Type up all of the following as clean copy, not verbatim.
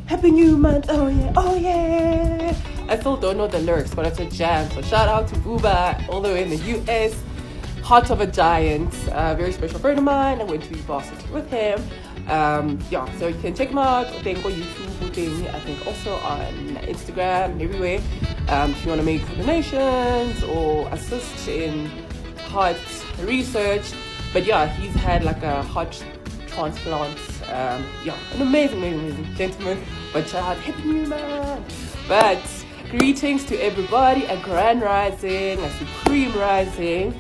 Happy New Month, oh yeah, oh yeah. I still don't know the lyrics, but it's a jam. So shout out to Booba, all the way in the US. Heart of a Giant, very special friend of mine. I went to varsity with him. So you can check him out. I think on YouTube, I think also on Instagram and everywhere. If you want to make donations or assist in heart research. But yeah, he's had like a heart transplant. An amazing gentleman. But shout out, happy new man. But greetings to everybody, a grand rising, a supreme rising,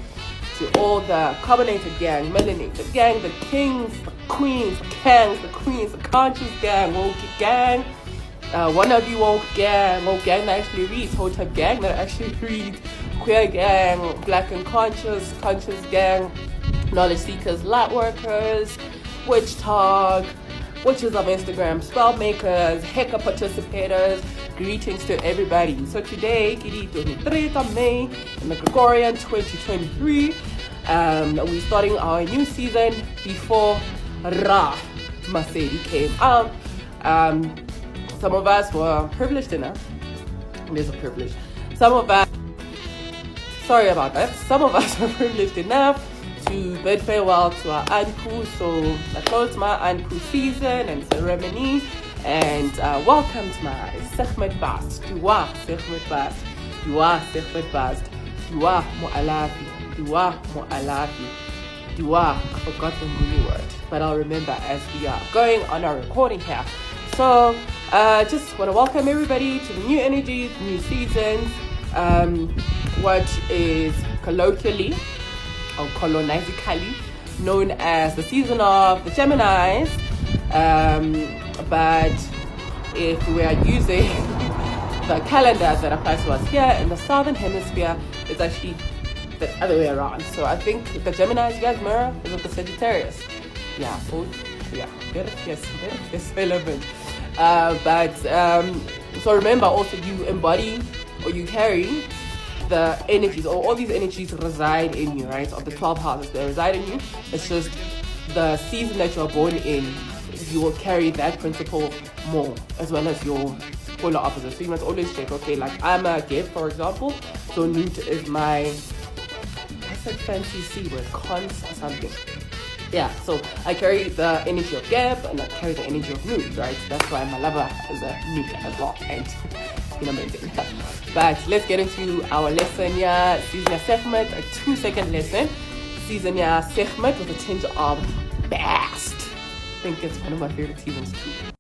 to all the carbonated gang, melanated gang, the kings, the queens, the kangs, the queens, the conscious gang, woke gang. One of you woke gang that actually reads, whole type gang that actually reads, queer gang, black and conscious gang, knowledge seekers, light workers, witch talk, witches of Instagram, spell makers, hacker participators. Greetings to everybody. So today, Kiri 23 of May in the Gregorian 2023, we're starting our new season before Ra Masedi came out. Some of us were privileged enough. There's a privilege. Some of us were privileged enough to bid farewell to our Anku. So I closed my Anku season and ceremony. And welcome to my Sekhmet Bast. Dua Sekhmet Bast. Dua Sekhmet Bast. Dua Mu'alafi. Dua Mu'alafi. Dua. I forgot the Muni word, but I'll remember as we are going on our recording here. So just want to welcome everybody to the new energies, new seasons. What is colloquially or colonizically known as the season of the Geminis. But if we are using the calendar that applies to us here in the southern hemisphere, it's actually the other way around. So I think the Geminis, you guys mirror, is with the Sagittarius. Yeah, yes, relevant. So remember also, you embody or you carry the energies, or all these energies reside in you, right? Of the 12 houses, they reside in you. It's just the season that you're born in, you will carry that principle more, as well as your polar opposite. So you must always check, okay, like I'm a gift, for example, so Newt is my, what's that fancy C word, cons or something. Yeah, so I carry the energy of Geb and I carry the energy of Newt, right? That's why my lover is a Newt as well, and it's been amazing. But let's get into our lesson here. Season Sekhmet, a 2-second lesson. Season Sekhmet with a tinge of Bast. I think it's one of my favorite seasons too.